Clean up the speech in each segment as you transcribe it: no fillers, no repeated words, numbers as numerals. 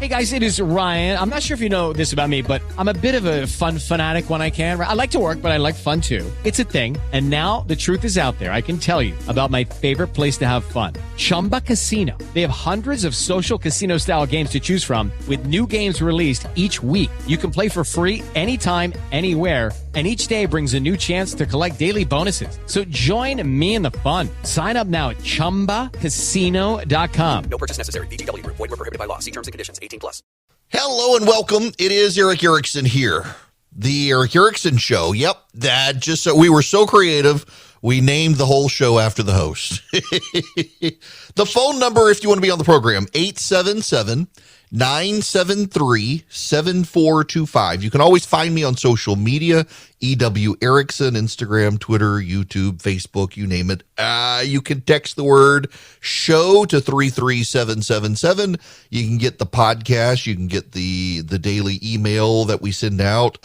Hey guys, it is Ryan. I'm not sure if you know this about me, but I'm a bit of a fun fanatic when I can. I like to work, but I like fun too. It's a thing. And now the truth is out there. I can tell you about my favorite place to have fun. Chumba Casino. They have hundreds of social casino style games to choose from with new games released each week. You can play for free anytime, anywhere. And each day brings a new chance to collect daily bonuses. So join me in the fun. Sign up now at ChumbaCasino.com. No purchase necessary. VGW. Void where prohibited by law. See terms and conditions. 18+. Hello and welcome. It is Eric Erickson here. The Eric Erickson Show. Yep, that just we were so creative, we named the whole show after the host. The phone number, if you want to be on the program, 877-973-7425. You can always find me on social media, EW Erickson, Instagram, Twitter, YouTube, Facebook, you name it. You can text the word show to 33777. You can get the podcast. You can get the daily email that we send out.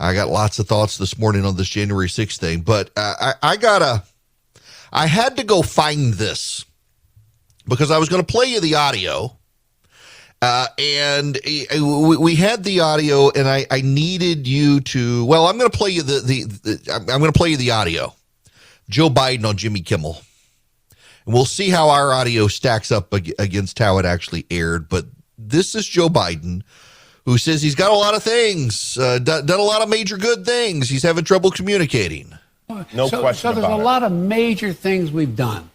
I got lots of thoughts this morning on this January 6th thing, but I had to go find this because I was going to play you the audio. And we had the audio, and I needed you to. Well, I'm going to play you I'm going to play you the audio. Joe Biden on Jimmy Kimmel, and we'll see how our audio stacks up against how it actually aired. But this is Joe Biden, who says he's got a lot of things, done a lot of major good things. He's having trouble communicating. No question about it. So there's a lot of major things we've done.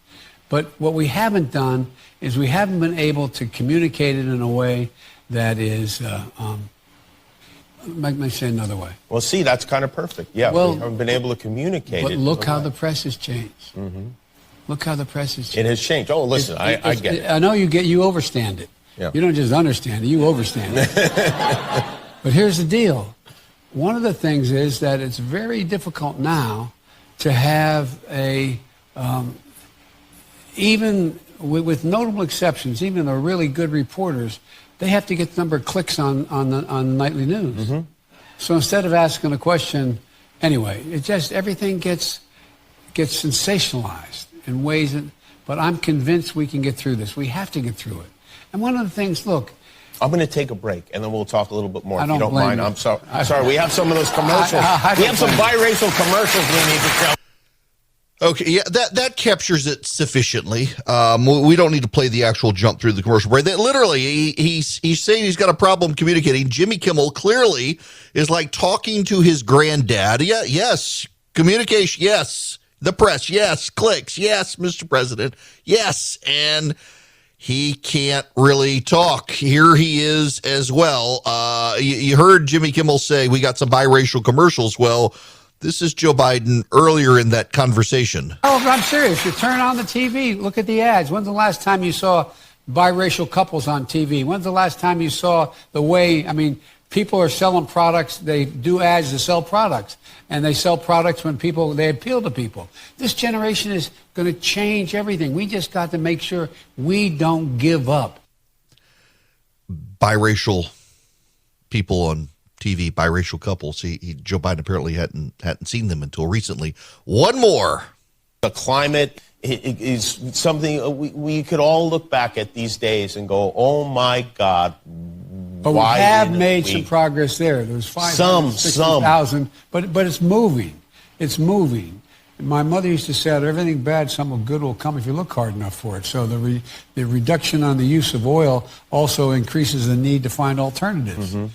But what we haven't done is we haven't been able to communicate it in a way that is, let me say another way. Well, see, that's kind of perfect. Yeah, well, we haven't been able to communicate it. But look how the press has changed. Mm-hmm. Look how the press has changed. It has changed. Oh, listen, I get it. I know you overstand it. Yeah. You don't just understand it, you overstand it. But here's the deal. One of the things is that it's very difficult now to have even with notable exceptions, even the really good reporters, they have to get the number of clicks on nightly news. Mm-hmm. So instead of asking a question, anyway, it just everything gets sensationalized in ways that. But I'm convinced we can get through this. We have to get through it. And one of the things, look. I'm going to take a break, and then we'll talk a little bit more, if you don't mind. You. I'm sorry. We have some of those commercials. We have some biracial commercials we need to tell. Okay, yeah, that captures it sufficiently. We don't need to play the actual jump through the commercial break. That literally, he's saying he's got a problem communicating. Jimmy Kimmel clearly is like talking to his granddad. Yeah, yes, communication, yes. The press, yes. Clicks, yes, Mr. President, yes. And he can't really talk. Here he is as well. You heard Jimmy Kimmel say we got some biracial commercials. Well, this is Joe Biden earlier in that conversation. Oh, I'm serious. You turn on the TV, look at the ads. When's the last time you saw biracial couples on TV? When's the last time you saw the way, people are selling products. They do ads to sell products. And they sell products when they appeal to people. This generation is going to change everything. We just got to make sure we don't give up. Biracial people on TV, biracial couples. Joe Biden apparently hadn't seen them until recently. One more. The climate is something we could all look back at these days and go, oh, my God. But we have made some progress there. There's 560,000, but it's moving. It's moving. My mother used to say, out of everything bad, something good will come if you look hard enough for it. So the reduction on the use of oil also increases the need to find alternatives. Mm-hmm.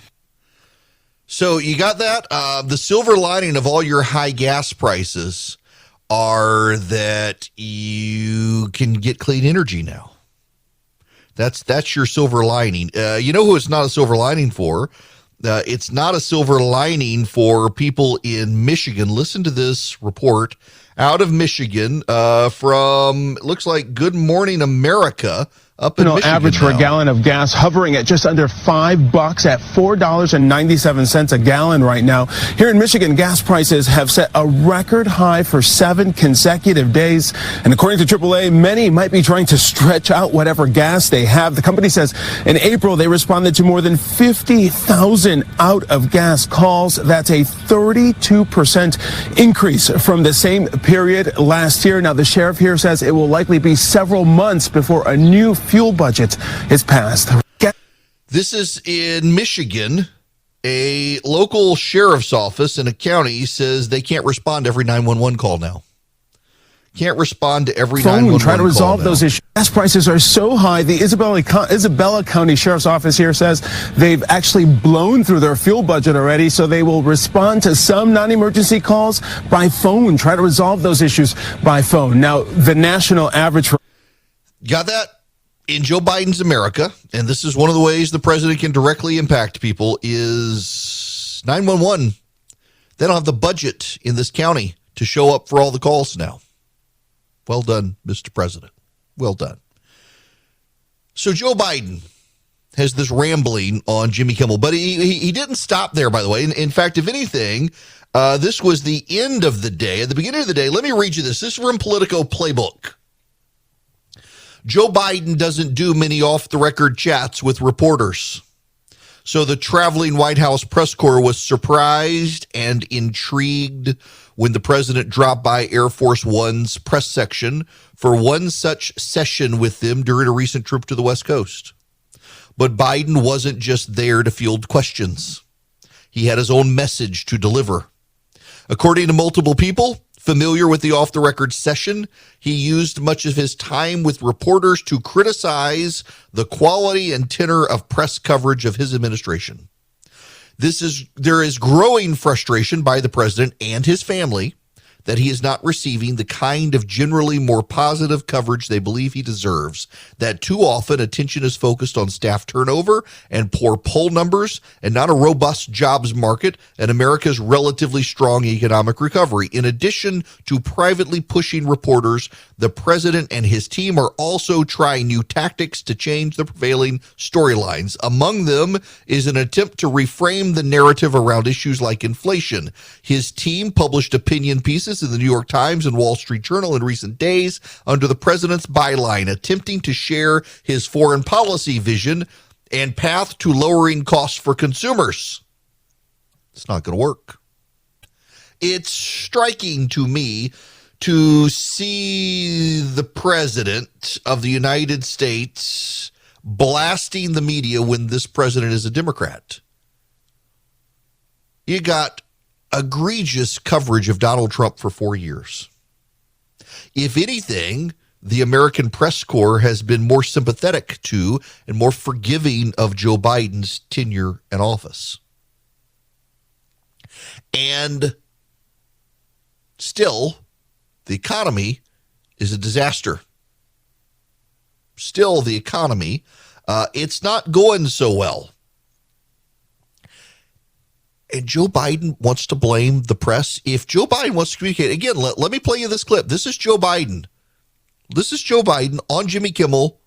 So you got that? The silver lining of all your high gas prices are that you can get clean energy now. That's your silver lining. You know who it's not a silver lining for? It's not a silver lining for people in Michigan. Listen to this report out of Michigan from, it looks like Good Morning America. Up in Michigan average now. For a gallon of gas hovering at just under $5 at $4.97 a gallon right now. Here in Michigan, gas prices have set a record high for 7 consecutive days. And according to AAA, many might be trying to stretch out whatever gas they have. The company says in April, they responded to more than 50,000 out of gas calls. That's a 32% increase from the same period last year. Now, the sheriff here says it will likely be several months before a new fuel budget is passed. This is in Michigan. A local sheriff's office in a county says they can't respond to every 911 call now. Can't respond to every 911 call. Try to resolve those issues. Gas prices are so high. The Isabella County Sheriff's Office here says they've actually blown through their fuel budget already, so they will respond to some non-emergency calls by phone. Try to resolve those issues by phone. Now, the national average for... Got that? In Joe Biden's America, and this is one of the ways the president can directly impact people, is 911. They don't have the budget in this county to show up for all the calls now. Well done, Mr. President. Well done. So Joe Biden has this rambling on Jimmy Kimmel, but he didn't stop there, by the way. In fact, if anything, this was the end of the day. At the beginning of the day, let me read you this. This is from Politico Playbook. Joe Biden doesn't do many off-the-record chats with reporters. So the traveling White House press corps was surprised and intrigued when the president dropped by Air Force One's press section for one such session with them during a recent trip to the West Coast. But Biden wasn't just there to field questions. He had his own message to deliver. According to multiple people familiar with the off-the-record session, he used much of his time with reporters to criticize the quality and tenor of press coverage of his administration. There is growing frustration by the president and his family that he is not receiving the kind of generally more positive coverage they believe he deserves, that too often attention is focused on staff turnover and poor poll numbers and not a robust jobs market and America's relatively strong economic recovery. In addition to privately pushing reporters, the president and his team are also trying new tactics to change the prevailing storylines. Among them is an attempt to reframe the narrative around issues like inflation. His team published opinion pieces in the New York Times and Wall Street Journal in recent days under the president's byline, attempting to share his foreign policy vision and path to lowering costs for consumers. It's not going to work. It's striking to me to see the president of the United States blasting the media when this president is a Democrat. You got egregious coverage of Donald Trump for 4 years. If anything, the American press corps has been more sympathetic to and more forgiving of Joe Biden's tenure in office. And still, the economy is a disaster. Still, the economy, it's not going so well. And Joe Biden wants to blame the press. If Joe Biden wants to communicate, again, let me play you this clip. This is Joe Biden. This is Joe Biden on Jimmy Kimmel.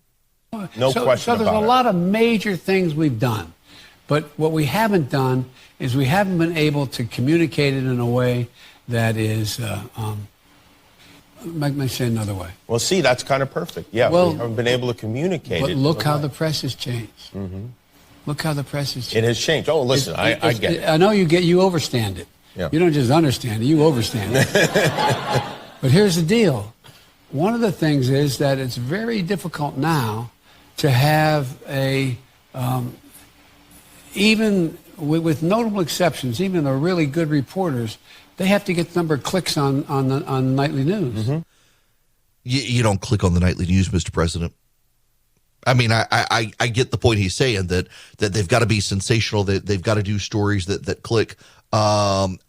No question about it. So there's a lot of major things we've done. But what we haven't done is we haven't been able to communicate it in a way that is, let me say another way. Well, see, that's kind of perfect. Yeah, Well, we haven't been able to communicate But it. look how the press has changed. Mm-hmm. Look how the press has changed. It has changed. Oh, listen, I get it. I know you overstand it. Yeah. You don't just understand it, you overstand it. But here's the deal. One of the things is that it's very difficult now to have even with notable exceptions, even the really good reporters, they have to get the number of clicks on nightly news. Mm-hmm. You don't click on the nightly news, Mr. President. I mean, I get the point he's saying that they've got to be sensational, that they've got to do stories that click. I'm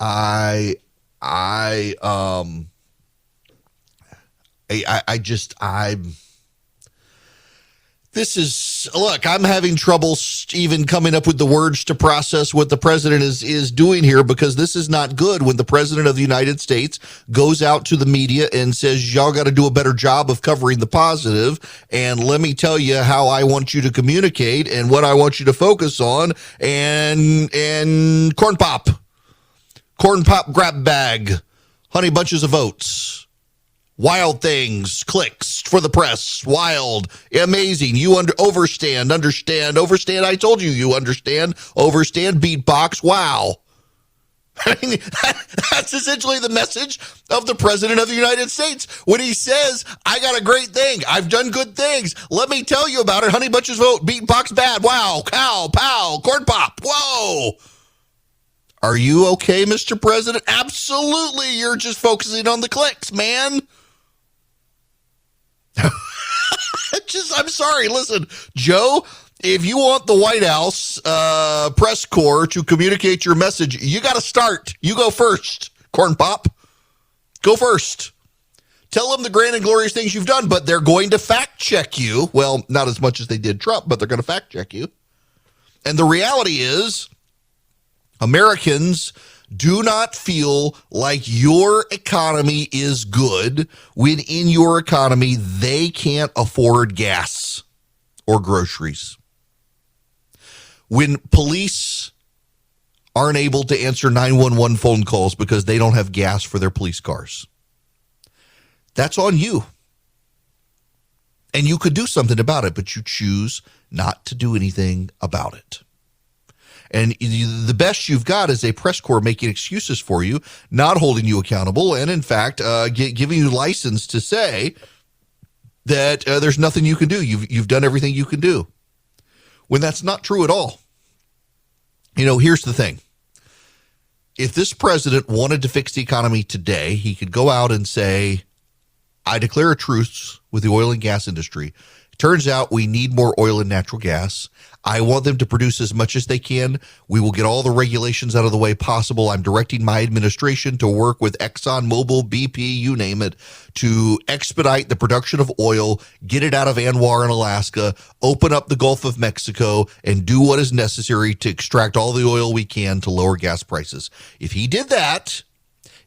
having trouble even coming up with the words to process what the president is doing here, because this is not good when the president of the United States goes out to the media and says, y'all got to do a better job of covering the positive. And let me tell you how I want you to communicate and what I want you to focus on. And corn pop grab bag, honey bunches of votes. Wild things, clicks for the press, wild, amazing. You understand. I told you understand, beatbox, wow. I mean, that's essentially the message of the President of the United States when he says, I got a great thing. I've done good things. Let me tell you about it. Honey Bunches vote. Beaten pox bad. Wow. Cow. Pow. Corn pop. Whoa. Are you okay, Mr. President? Absolutely. You're just focusing on the clicks, man. I'm sorry. Listen, Joe, if you want the White House press corps to communicate your message, you got to start. You go first, Corn Pop. Go first. Tell them the grand and glorious things you've done, but they're going to fact check you. Well, not as much as they did Trump, but they're going to fact check you. And the reality is, Americans do not feel like your economy is good when in your economy they can't afford gas or groceries. When police aren't able to answer 911 phone calls because they don't have gas for their police cars. That's on you. And you could do something about it, but you choose not to do anything about it. And the best you've got is a press corps making excuses for you, not holding you accountable, and in fact, giving you license to say that there's nothing you can do. You've done everything you can do, when that's not true at all. You know, here's the thing. If this president wanted to fix the economy today, he could go out and say, I declare a truce with the oil and gas industry. It turns out we need more oil and natural gas. I want them to produce as much as they can. We will get all the regulations out of the way possible. I'm directing my administration to work with ExxonMobil, BP, you name it, to expedite the production of oil, get it out of Anwar in Alaska, open up the Gulf of Mexico, and do what is necessary to extract all the oil we can to lower gas prices. If he did that,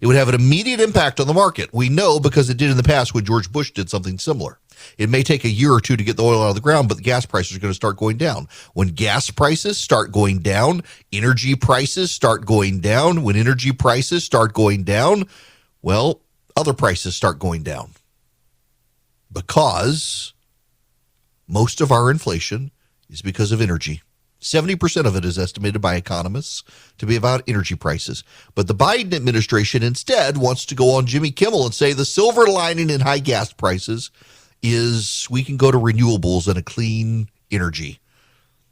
it would have an immediate impact on the market. We know because it did in the past when George Bush did something similar. It may take a year or two to get the oil out of the ground, but the gas prices are going to start going down. When gas prices start going down, energy prices start going down. When energy prices start going down, well, other prices start going down. Because most of our inflation is because of energy. 70% of it is estimated by economists to be about energy prices. But the Biden administration instead wants to go on Jimmy Kimmel and say the silver lining in high gas prices is we can go to renewables and a clean energy.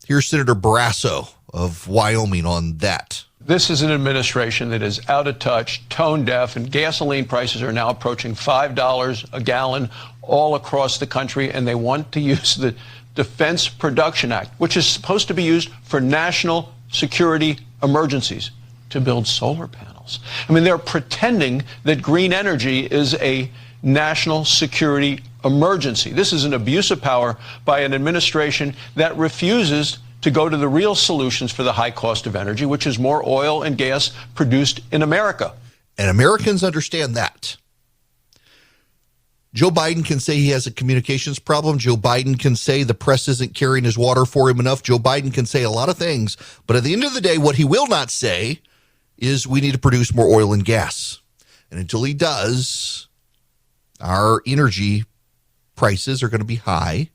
Here's Senator Barrasso of Wyoming on that. This is an administration that is out of touch, tone deaf, and gasoline prices are now approaching $5 a gallon all across the country, and they want to use the Defense Production Act, which is supposed to be used for national security emergencies, to build solar panels. I mean, they're pretending that green energy is a national security emergency. This is an abuse of power by an administration that refuses to go to the real solutions for the high cost of energy, which is more oil and gas produced in America. And Americans understand that. Joe Biden can say he has a communications problem. Joe Biden can say the press isn't carrying his water for him enough. Joe Biden can say a lot of things. But at the end of the day, what he will not say is we need to produce more oil and gas. And until he does, our energy prices are going to be high,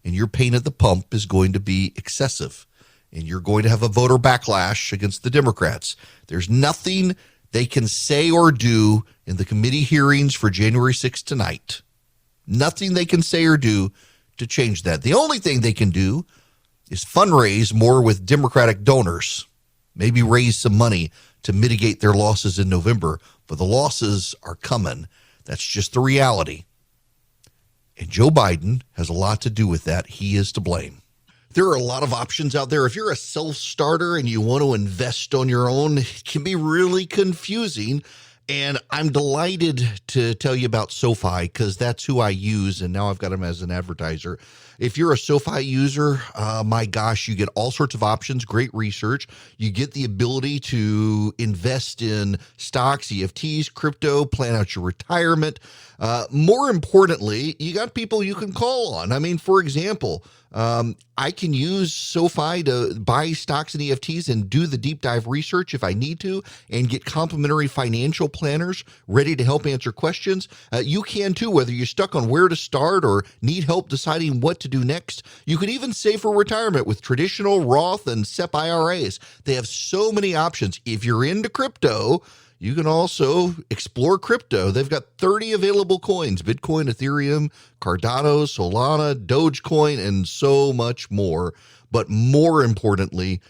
and your pain at the pump is going to be excessive, and you're going to have a voter backlash against the Democrats. There's nothing they can say or do in the committee hearings for January 6th tonight. Nothing they can say or do to change that. The only thing they can do is fundraise more with Democratic donors, maybe raise some money to mitigate their losses in November, but the losses are coming. That's just the reality. And Joe Biden has a lot to do with that. He is to blame. There are a lot of options out there. If you're a self-starter and you want to invest on your own, it can be really confusing. And I'm delighted to tell you about SoFi because that's who I use, and now I've got them as an advertiser. If you're a SoFi user, my gosh, you get all sorts of options, great research. You get the ability to invest in stocks, EFTs, crypto, plan out your retirement. More importantly, you got people you can call on. I mean, for example, I can use SoFi to buy stocks and EFTs and do the deep dive research if I need to and get complimentary financial planners ready to help answer questions. You can too, whether you're stuck on where to start or need help deciding what to to do next. You can even save for retirement with traditional Roth and SEP IRAs. They have so many options. If you're into crypto, you can also explore crypto. They've got 30 available coins: Bitcoin, Ethereum, Cardano, Solana, Dogecoin, and so much more. But more importantly,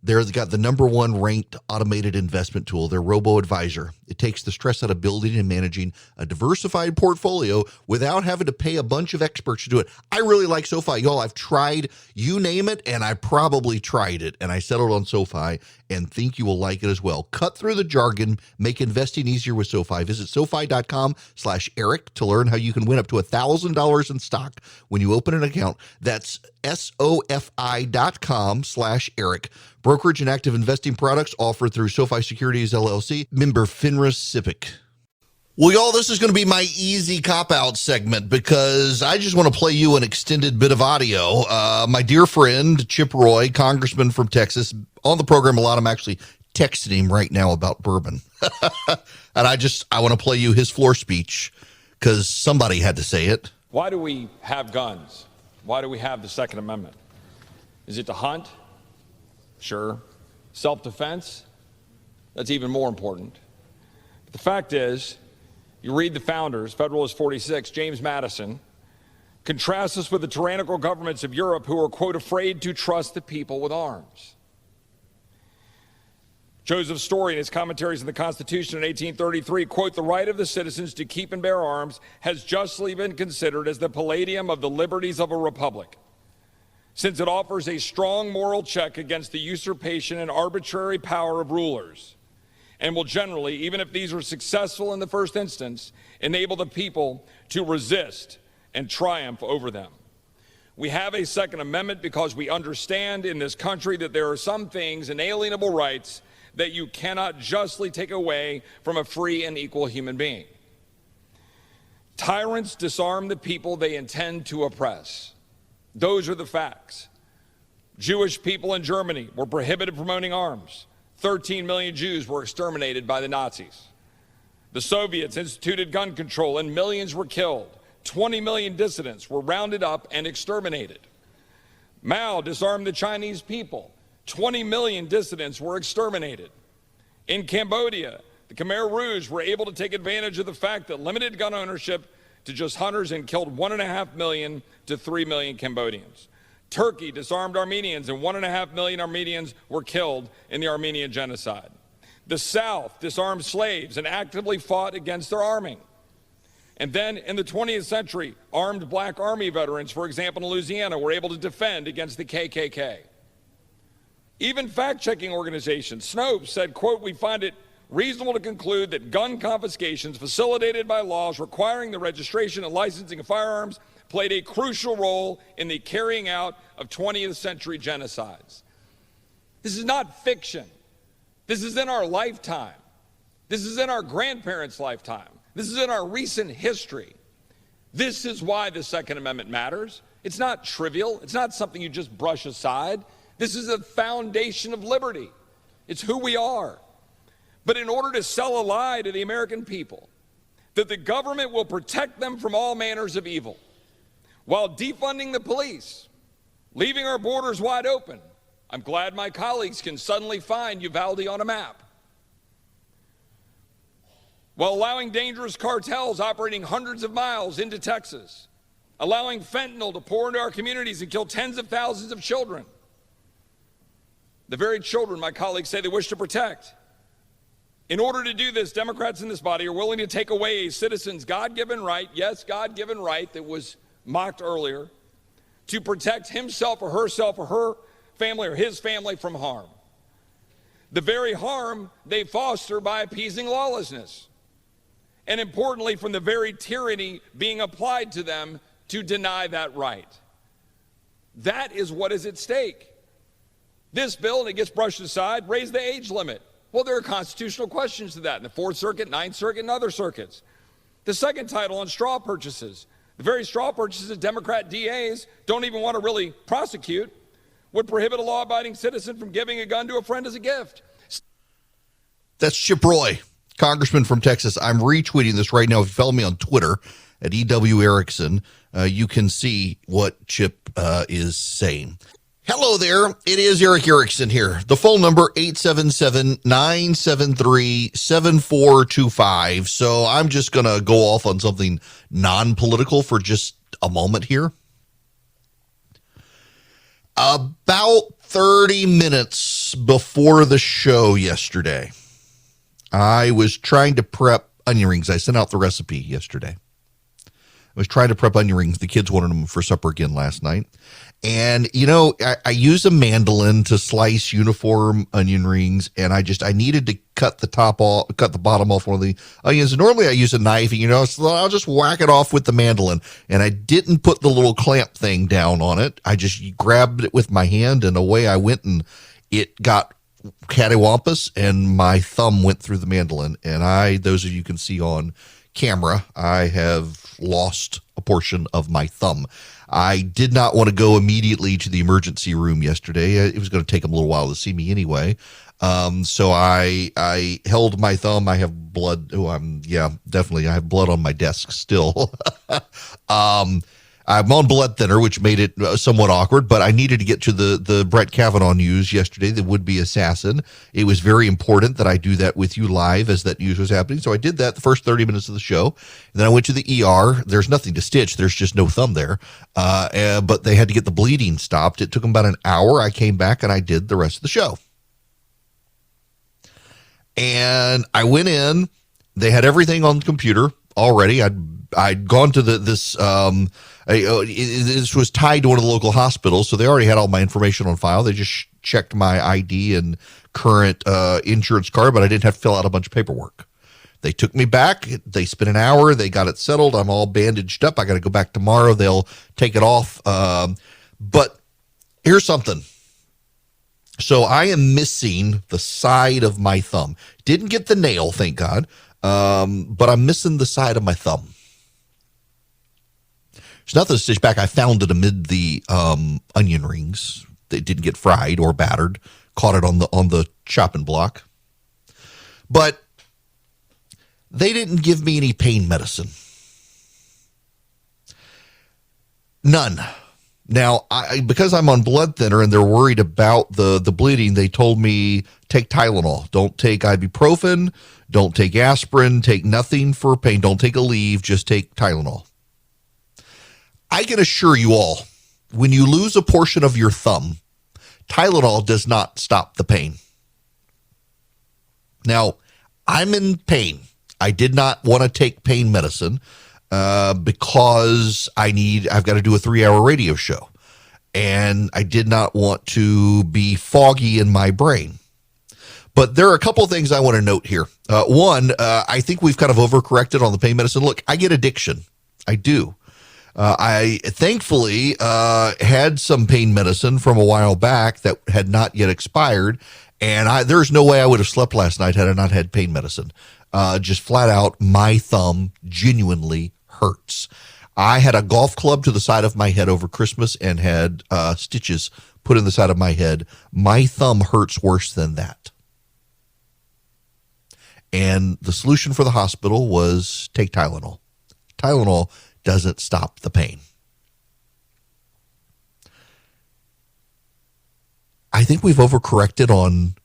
they've got the #1 ranked automated investment tool, their robo-advisor. It takes the stress out of building and managing a diversified portfolio without having to pay a bunch of experts to do it. I really like SoFi. Y'all, I've tried, you name it, and I probably tried it, and I settled on SoFi, and think you will like it as well. Cut through the jargon, make investing easier with SoFi. Visit SoFi.com/Eric to learn how you can win up to $1,000 in stock when you open an account. That's SoFi.com/Eric. Brokerage and active investing products offered through SoFi Securities LLC, member FINRA SIPC. Well, y'all, this is going to be my easy cop-out segment because I just want to play you an extended bit of audio. My dear friend, Chip Roy, congressman from Texas, on the program a lot. I'm actually texting him right now about bourbon. And I want to play you his floor speech because somebody had to say it. Why do we have guns? Why do we have the Second Amendment? Is it to hunt? Sure. Self-defense? That's even more important. But the fact is, you read the founders, Federalist 46, James Madison, contrasts us with the tyrannical governments of Europe who are, quote, afraid to trust the people with arms. Joseph Story, in his commentaries on the Constitution in 1833, quote, the right of the citizens to keep and bear arms has justly been considered as the palladium of the liberties of a republic, since it offers a strong moral check against the usurpation and arbitrary power of rulers, and will generally, even if these are successful in the first instance, enable the people to resist and triumph over them. We have a Second Amendment because we understand in this country that there are some things, inalienable rights, that you cannot justly take away from a free and equal human being. Tyrants disarm the people they intend to oppress. Those are the facts. Jewish people in Germany were prohibited from owning arms. 13 million Jews were exterminated by the Nazis. The Soviets instituted gun control and millions were killed. 20 million dissidents were rounded up and exterminated. Mao disarmed the Chinese people. 20 million dissidents were exterminated. In Cambodia, the Khmer Rouge were able to take advantage of the fact that limited gun ownership to just hunters and killed 1.5 million to 3 million Cambodians. Turkey disarmed Armenians and 1.5 million Armenians were killed in the Armenian genocide. The South disarmed slaves and actively fought against their arming. And then in the 20th century, armed black army veterans, for example, in Louisiana, were able to defend against the KKK. Even fact-checking organizations, Snopes, said, quote, we find it reasonable to conclude that gun confiscations facilitated by laws requiring the registration and licensing of firearms played a crucial role in the carrying out of 20th century genocides. This is not fiction. This is in our lifetime. This is in our grandparents' lifetime. This is in our recent history. This is why the Second Amendment matters. It's not trivial. It's not something you just brush aside. This is a foundation of liberty. It's who we are. But in order to sell a lie to the American people, that the government will protect them from all manners of evil, while defunding the police, leaving our borders wide open, I'm glad my colleagues can suddenly find Uvalde on a map, while allowing dangerous cartels operating hundreds of miles into Texas, allowing fentanyl to pour into our communities and kill tens of thousands of children, the very children my colleagues say they wish to protect. In order to do this, Democrats in this body are willing to take away a citizen's God-given right, yes, God-given right that was mocked earlier, to protect himself or herself or her family or his family from harm. The very harm they foster by appeasing lawlessness. And importantly, from the very tyranny being applied to them to deny that right. That is what is at stake. This bill, and it gets brushed aside, raised the age limit. Well, there are constitutional questions to that in the Fourth Circuit, Ninth Circuit, and other circuits. The second title on straw purchases, the very straw purchases Democrat DAs don't even want to really prosecute, would prohibit a law-abiding citizen from giving a gun to a friend as a gift. That's Chip Roy, congressman from Texas. I'm retweeting this right now. If you follow me on Twitter at EW Erickson, you can see what Chip is saying. Hello there. It is Eric Erickson here. The phone number, 877-973-7425. So I'm just going to go off on something non-political for just a moment here. About 30 minutes before the show yesterday, I was trying to prep onion rings. I sent out the recipe yesterday. I was trying to prep onion rings. The kids wanted them for supper again last night. And, you know, I use a mandolin to slice uniform onion rings, and I needed to cut the bottom off one of the onions. Normally I use a knife, so I'll just whack it off with the mandolin. And I didn't put the little clamp thing down on it. I just grabbed it with my hand, and away I went, and it got cattywampus, and my thumb went through the mandolin. And those of you can see on camera, I have lost a portion of my thumb. I did not want to go immediately to the emergency room yesterday. It was going to take them a little while to see me anyway. So I held my thumb. I have blood. Definitely. I have blood on my desk still. I'm on blood thinner, which made it somewhat awkward, but I needed to get to the Brett Kavanaugh news yesterday, the would-be assassin. It was very important that I do that with you live as that news was happening. So I did that the first 30 minutes of the show. And then I went to the ER. There's nothing to stitch. There's just no thumb there. But they had to get the bleeding stopped. It took them about an hour. I came back and I did the rest of the show. And I went in. They had everything on the computer already. I'd gone to this was tied to one of the local hospitals, so they already had all my information on file. They just checked my ID and current insurance card, but I didn't have to fill out a bunch of paperwork. They took me back. They spent an hour. They got it settled. I'm all bandaged up. I got to go back tomorrow. They'll take it off. But here's something. So I am missing the side of my thumb. Didn't get the nail, thank God, but I'm missing the side of my thumb. There's nothing to stitch back. I found it amid the onion rings. They didn't get fried or battered. Caught it on the chopping block. But they didn't give me any pain medicine. None. Now, because I'm on blood thinner and they're worried about the bleeding, they told me take Tylenol. Don't take ibuprofen. Don't take aspirin. Take nothing for pain. Don't take Aleve. Just take Tylenol. I can assure you all, when you lose a portion of your thumb, Tylenol does not stop the pain. Now, I'm in pain. I did not want to take pain medicine because I've got to do a 3-hour radio show. And I did not want to be foggy in my brain. But there are a couple of things I want to note here. One, I think we've kind of overcorrected on the pain medicine. Look, I get addiction. I do. I thankfully had some pain medicine from a while back that had not yet expired, and there's no way I would have slept last night had I not had pain medicine. Just flat out, my thumb genuinely hurts. I had a golf club to the side of my head over Christmas and had stitches put in the side of my head. My thumb hurts worse than that. And the solution for the hospital was take Tylenol. Tylenol doesn't stop the pain. I think we've overcorrected on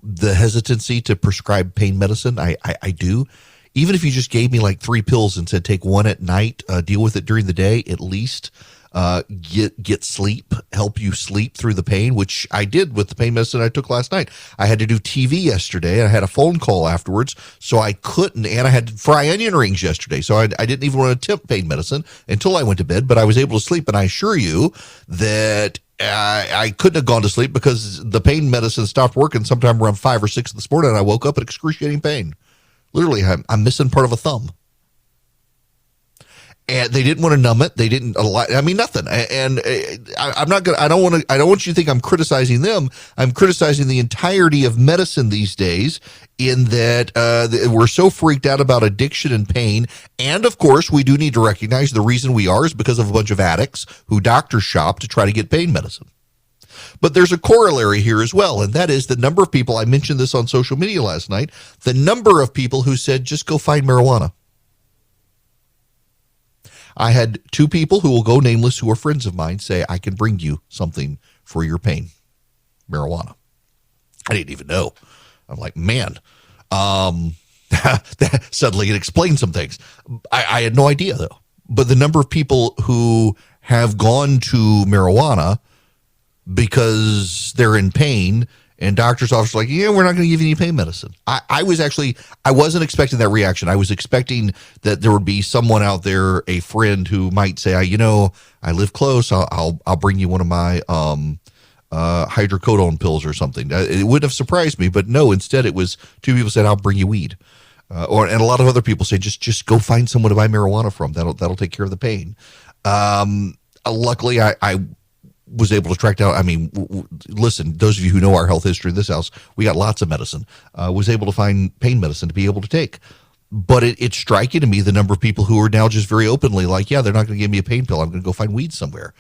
the hesitancy to prescribe pain medicine. I do. Even if you just gave me like 3 pills and said take one at night, deal with it during the day, at least get sleep, help you sleep through the pain, which I did with the pain medicine I took last night. I had to do TV yesterday. I had a phone call afterwards, so I couldn't, and I had to fry onion rings yesterday, so I didn't even want to attempt pain medicine until I went to bed, but I was able to sleep, and I assure you that I couldn't have gone to sleep because the pain medicine stopped working sometime around 5 or 6 this morning, and I woke up in excruciating pain. Literally, I'm missing part of a thumb. And they didn't want to numb it. They didn't allow, nothing. And I don't want you to think I'm criticizing them. I'm criticizing the entirety of medicine these days in that we're so freaked out about addiction and pain. And of course, we do need to recognize the reason we are is because of a bunch of addicts who doctors shop to try to get pain medicine. But there's a corollary here as well, and that is the number of people, I mentioned this on social media last night, the number of people who said, just go find marijuana. I had two people who will go nameless, who are friends of mine, say, I can bring you something for your pain. Marijuana. I didn't even know. I'm like, man, suddenly it explains some things. I had no idea, though. But the number of people who have gone to marijuana because they're in pain, and doctor's office are like, yeah, we're not going to give you any pain medicine. I wasn't expecting that reaction. I was expecting that there would be someone out there, a friend, who might say, I live close. I'll bring you one of my hydrocodone pills or something. It wouldn't have surprised me, but no, instead it was two people said, I'll bring you weed. And a lot of other people say, just go find someone to buy marijuana from. That'll take care of the pain. Luckily, I was able to track down. I mean, listen, those of you who know our health history in this house, we got lots of medicine. Was able to find pain medicine to be able to take. But it's striking to me the number of people who are now just very openly like, yeah, they're not going to give me a pain pill. I'm going to go find weed somewhere.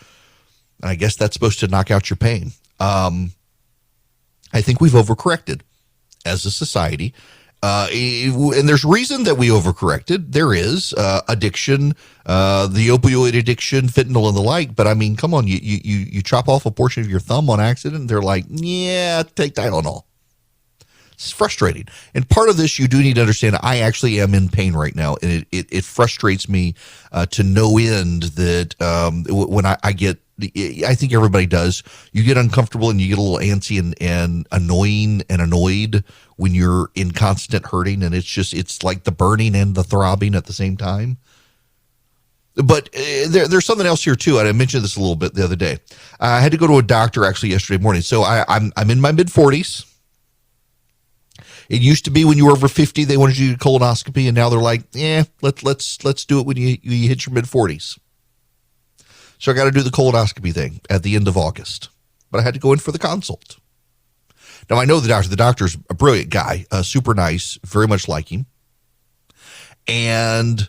And I guess that's supposed to knock out your pain. I think we've overcorrected as a society. And there's reason that we overcorrected. There is addiction, the opioid addiction, fentanyl, and the like. But I mean, come on, you chop off a portion of your thumb on accident, and they're like, yeah, take Tylenol. It's frustrating. And part of this, you do need to understand, I actually am in pain right now. And it frustrates me to no end that when I get, I think everybody does, you get uncomfortable and you get a little antsy and annoying and annoyed when you're in constant hurting. And it's like the burning and the throbbing at the same time. But there's something else here too. And I mentioned this a little bit the other day. I had to go to a doctor actually yesterday morning. So I'm in my mid-40s. It used to be when you were over 50, they wanted you to do colonoscopy, and now they're like, let's do it when you hit your mid-40s. So I got to do the colonoscopy thing at the end of August, but I had to go in for the consult. Now I know the doctor. The doctor's a brilliant guy, super nice, very much like him, and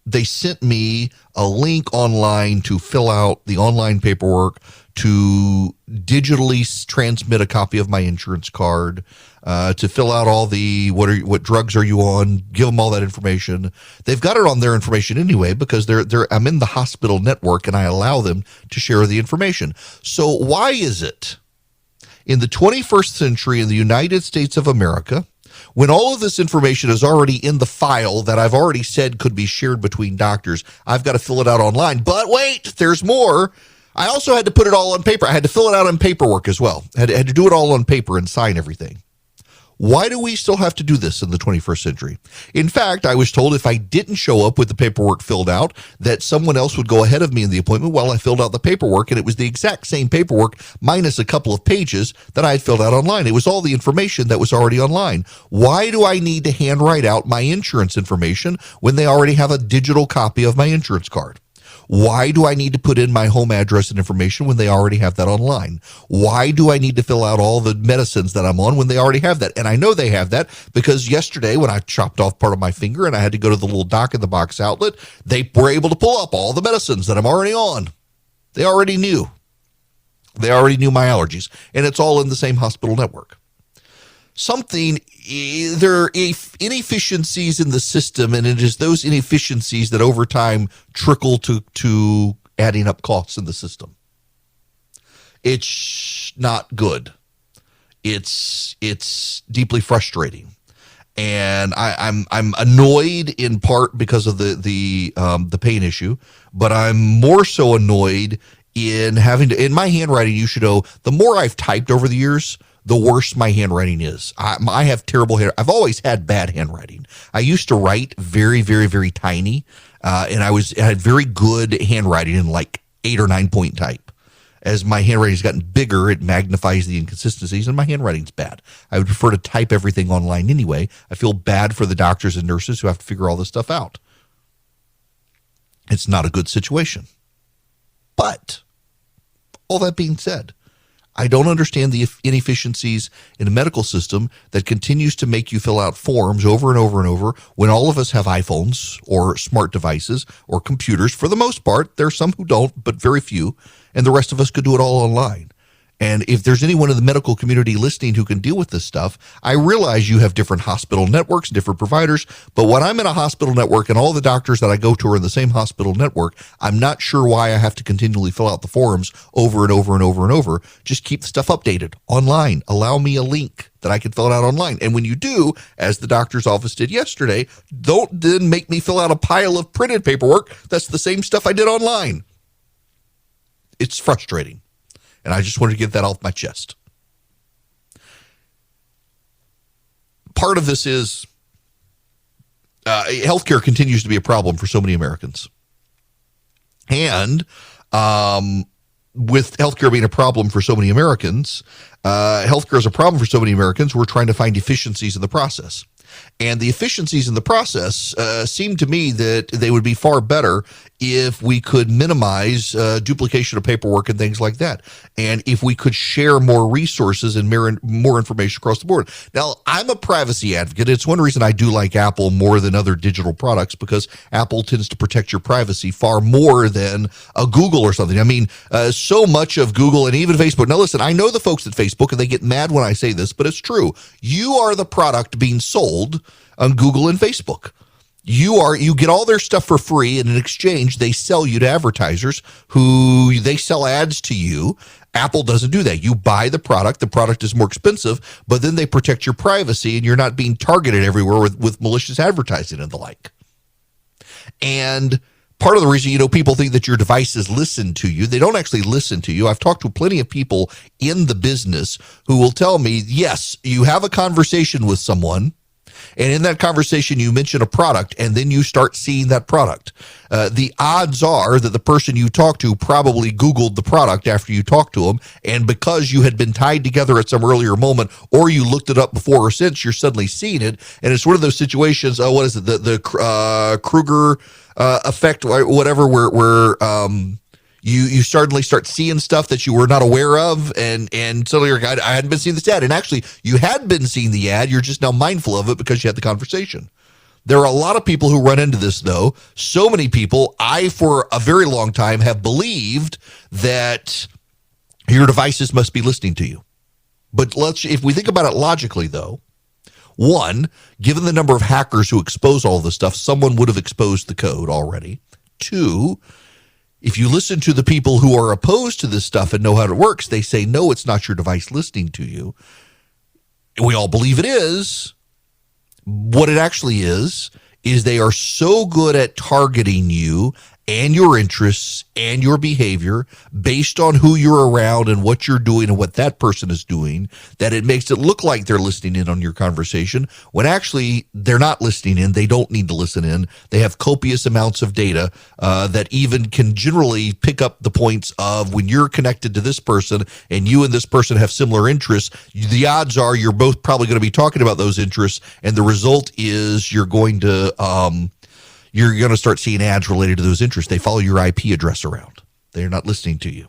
they sent me a link online to fill out the online paperwork, to digitally transmit a copy of my insurance card, to fill out all the what drugs are you on, give them all that information. They've got it on their information anyway because I'm in the hospital network and I allow them to share the information. So why is it in the 21st century in the United States of America, when all of this information is already in the file that I've already said could be shared between doctors, I've got to fill it out online? But wait, there's more. I also had to put it all on paper. I had to fill it out on paperwork as well. I had to do it all on paper and sign everything. Why do we still have to do this in the 21st century? In fact, I was told if I didn't show up with the paperwork filled out, that someone else would go ahead of me in the appointment while I filled out the paperwork, and it was the exact same paperwork minus a couple of pages that I had filled out online. It was all the information that was already online. Why do I need to handwrite out my insurance information when they already have a digital copy of my insurance card? Why do I need to put in my home address and information when they already have that online? Why do I need to fill out all the medicines that I'm on when they already have that? And I know they have that because yesterday when I chopped off part of my finger and I had to go to the little doc in the box outlet, they were able to pull up all the medicines that I'm already on. They already knew. They already knew my allergies. And it's all in the same hospital network. There are inefficiencies in the system, and it is those inefficiencies that over time trickle to adding up costs in the system. It's not good. It's deeply frustrating, and I'm annoyed in part because of the pain issue, but I'm more so annoyed in having to. In my handwriting, you should know, the more I've typed over the years, the worse my handwriting is. I have terrible hair. I've always had bad handwriting. I used to write very, very, very tiny, and I had very good handwriting in like 8 or 9 point type. As my handwriting's gotten bigger, it magnifies the inconsistencies, and my handwriting's bad. I would prefer to type everything online anyway. I feel bad for the doctors and nurses who have to figure all this stuff out. It's not a good situation. But all that being said, I don't understand the inefficiencies in the medical system that continues to make you fill out forms over and over and over when all of us have iPhones or smart devices or computers. For the most part, there are some who don't, but very few, and the rest of us could do it all online. And if there's anyone in the medical community listening who can deal with this stuff, I realize you have different hospital networks, different providers, but when I'm in a hospital network and all the doctors that I go to are in the same hospital network, I'm not sure why I have to continually fill out the forms over and over and over and over. Just keep the stuff updated online. Allow me a link that I can fill it out online. And when you do, as the doctor's office did yesterday, don't then make me fill out a pile of printed paperwork. That's the same stuff I did online. It's frustrating. And I just wanted to get that off my chest. Part of this is healthcare continues to be a problem for so many Americans. And with healthcare being a problem for so many Americans, healthcare is a problem for so many Americans. We're trying to find efficiencies in the process. And the efficiencies in the process seem to me that they would be far better if we could minimize duplication of paperwork and things like that. And if we could share more resources and more information across the board. Now, I'm a privacy advocate. It's one reason I do like Apple more than other digital products, because Apple tends to protect your privacy far more than a Google or something. I mean, so much of Google and even Facebook. Now, listen, I know the folks at Facebook, and they get mad when I say this, but it's true. You are the product being sold on Google and Facebook. You get all their stuff for free, and in exchange, they sell you to advertisers who they sell ads to you. Apple doesn't do that. You buy the product is more expensive, but then they protect your privacy, and you're not being targeted everywhere with malicious advertising and the like. And part of the reason, people think that your devices listen to you, they don't actually listen to you. I've talked to plenty of people in the business who will tell me, yes, you have a conversation with someone, and in that conversation, you mention a product, and then you start seeing that product. The odds are that the person you talk to probably Googled the product after you talked to them, and because you had been tied together at some earlier moment, or you looked it up before or since, you're suddenly seeing it. And it's one of those situations, what is it, the Kruger effect, whatever, where you suddenly start seeing stuff that you were not aware of, and suddenly you're like, I hadn't been seeing this ad. And actually, you had been seeing the ad. You're just now mindful of it because you had the conversation. There are a lot of people who run into this, though. So many people, I, for a very long time, have believed that your devices must be listening to you. But if we think about it logically, though, one, given the number of hackers who expose all this stuff, someone would have exposed the code already. Two, if you listen to the people who are opposed to this stuff and know how it works, they say, no, it's not your device listening to you. We all believe it is. What it actually is they are so good at targeting you and your interests and your behavior based on who you're around and what you're doing and what that person is doing, that it makes it look like they're listening in on your conversation when actually they're not listening in. They don't need to listen in. They have copious amounts of data that even can generally pick up the points of when you're connected to this person and you and this person have similar interests, the odds are you're both probably going to be talking about those interests, and the result is you're going to start seeing ads related to those interests. They follow your IP address around. They're not listening to you.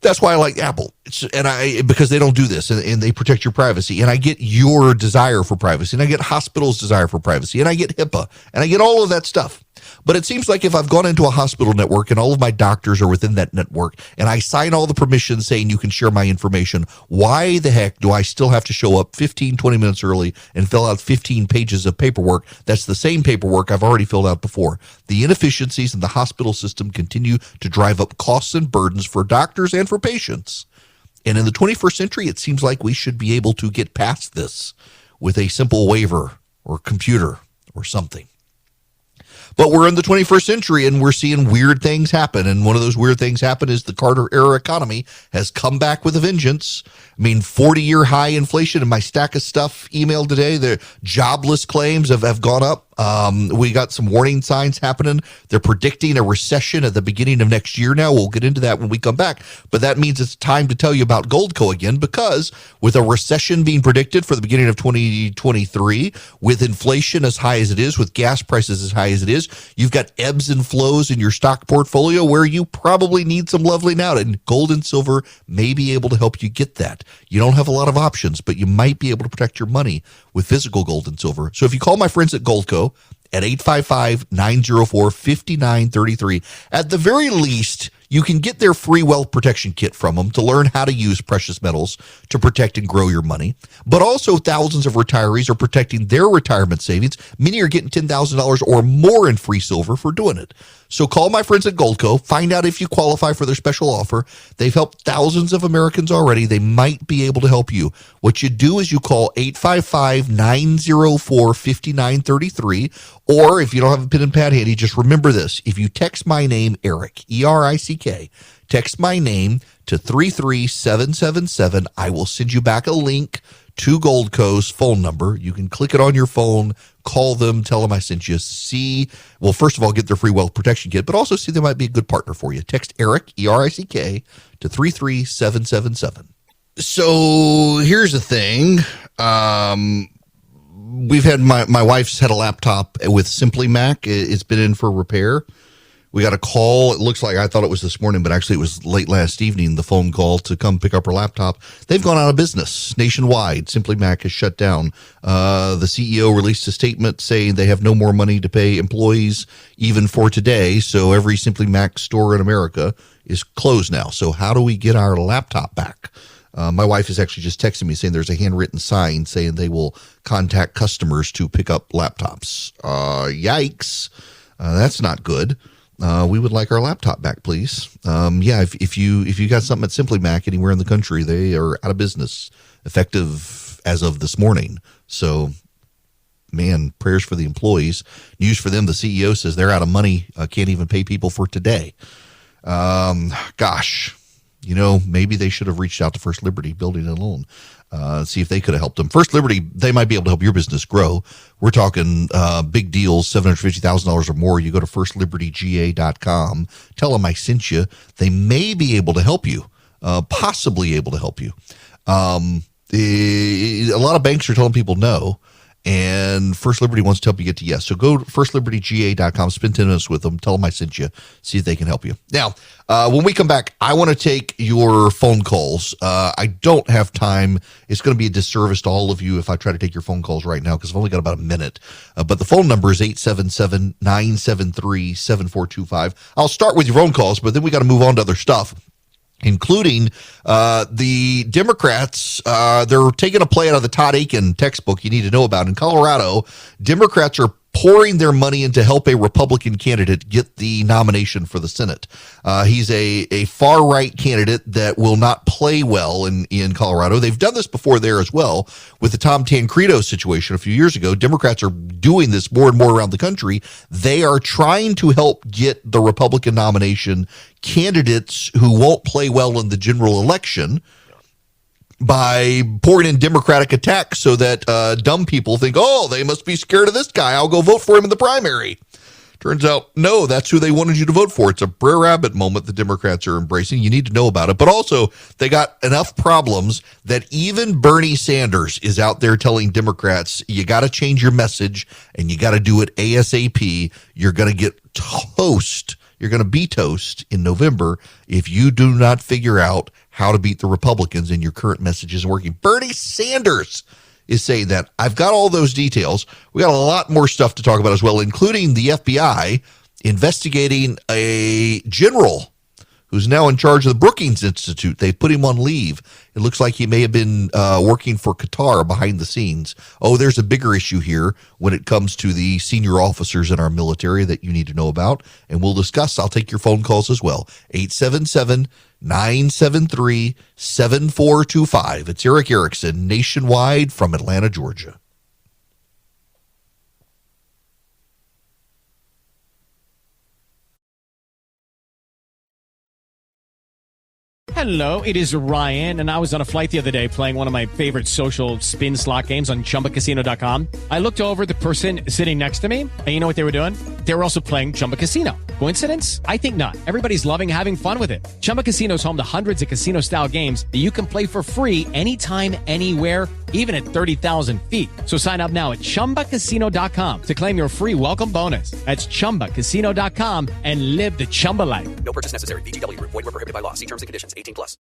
That's why I like Apple, because they don't do this, and they protect your privacy. And I get your desire for privacy, and I get hospitals' desire for privacy, and I get HIPAA, and I get all of that stuff. But it seems like if I've gone into a hospital network and all of my doctors are within that network, and I sign all the permissions saying you can share my information, why the heck do I still have to show up 15, 20 minutes early and fill out 15 pages of paperwork? That's the same paperwork I've already filled out before. The inefficiencies in the hospital system continue to drive up costs and burdens for doctors and for patients. And in the 21st century, it seems like we should be able to get past this with a simple waiver or computer or something. But we're in the 21st century, and we're seeing weird things happen. And one of those weird things happen is the Carter-era economy has come back with a vengeance. I mean, 40-year high inflation in my stack of stuff emailed today. The jobless claims have gone up. We got some warning signs happening. They're predicting a recession at the beginning of next year now. We'll get into that when we come back. But that means it's time to tell you about Goldco again, because with a recession being predicted for the beginning of 2023, with inflation as high as it is, with gas prices as high as it is, you've got ebbs and flows in your stock portfolio where you probably need some leveling out. And gold and silver may be able to help you get that. You don't have a lot of options, but you might be able to protect your money with physical gold and silver. So if you call my friends at Goldco at 855-904-5933, at the very least, you can get their free wealth protection kit from them to learn how to use precious metals to protect and grow your money. But also thousands of retirees are protecting their retirement savings. Many are getting $10,000 or more in free silver for doing it. So call my friends at Goldco. Find out if you qualify for their special offer. They've helped thousands of Americans already. They might be able to help you. What you do is you call 855-904-5933. Or if you don't have a pen and pad handy, just remember this. If you text my name, Eric, E-R-I-C-K, text my name to 33777, I will send you back a link to Goldco's phone number. You can click it on your phone, call them, tell them I sent you. Well, first of all, get their free wealth protection kit, but also see they might be a good partner for you. Text Eric, E-R-I-C-K, to 33777. So here's the thing. We've had my wife's had a laptop with Simply Mac. It's been in for repair. We got a call. It looks like, I thought it was this morning, but actually it was late last evening, the phone call to come pick up her laptop. They've gone out of business nationwide. Simply Mac has shut down. The CEO released a statement saying they have no more money to pay employees even for today. So every Simply Mac store in America is closed now. So how do we get our laptop back? My wife is actually just texting me saying there's a handwritten sign saying they will contact customers to pick up laptops. Yikes. That's not good. We would like our laptop back, please. If you got something at Simply Mac anywhere in the country, they are out of business, effective as of this morning. So, man, prayers for the employees. News for them, the CEO says they're out of money, can't even pay people for today. Gosh. Maybe they should have reached out to First Liberty Building and Loan, see if they could have helped them. First Liberty, they might be able to help your business grow. We're talking big deals, $750,000 or more. You go to firstlibertyga.com. Tell them I sent you. They may be able to help you, possibly able to help you. A lot of banks are telling people no. And First Liberty wants to help you get to yes. So go to firstlibertyga.com, spend 10 minutes with them, tell them I sent you, see if they can help you. Now, when we come back, I want to take your phone calls. I don't have time. It's going to be a disservice to all of you if I try to take your phone calls right now because I've only got about a minute. But the phone number is 877-973-7425. I'll start with your phone calls, but then we got to move on to other stuff, including the Democrats. They're taking a play out of the Todd Aiken textbook you need to know about. In Colorado, Democrats are pouring their money in to help a Republican candidate get the nomination for the Senate. He's a far-right candidate that will not play well in Colorado. They've done this before there as well with the Tom Tancredo situation a few years ago. Democrats are doing this more and more around the country. They are trying to help get the Republican nomination candidates who won't play well in the general election by pouring in Democratic attacks so that dumb people think, oh, they must be scared of this guy. I'll go vote for him in the primary. Turns out, no, that's who they wanted you to vote for. It's a Brer Rabbit moment the Democrats are embracing. You need to know about it. But also, they got enough problems that even Bernie Sanders is out there telling Democrats, you got to change your message and you got to do it ASAP. You're going to get toast. You're going to be toast in November if you do not figure out how to beat the Republicans and your current message isn't working. Bernie Sanders is saying that. I've got all those details. We got a lot more stuff to talk about as well, including the FBI investigating a general who's now in charge of the Brookings Institute. They put him on leave. It looks like he may have been working for Qatar behind the scenes. Oh, there's a bigger issue here when it comes to the senior officers in our military that you need to know about, and we'll discuss. I'll take your phone calls as well. 877-973-7425. It's Eric Erickson, nationwide from Atlanta, Georgia. Hello, it is Ryan, and I was on a flight the other day playing one of my favorite social spin slot games on ChumbaCasino.com. I looked over at the person sitting next to me, and you know what they were doing? They were also playing Chumba Casino. Coincidence? I think not. Everybody's loving having fun with it. Chumba Casino is home to hundreds of casino-style games that you can play for free anytime, anywhere, even at 30,000 feet. So sign up now at ChumbaCasino.com to claim your free welcome bonus. That's ChumbaCasino.com and live the Chumba life. No purchase necessary. VGW Group. Void where prohibited by law. See terms and conditions. 18+.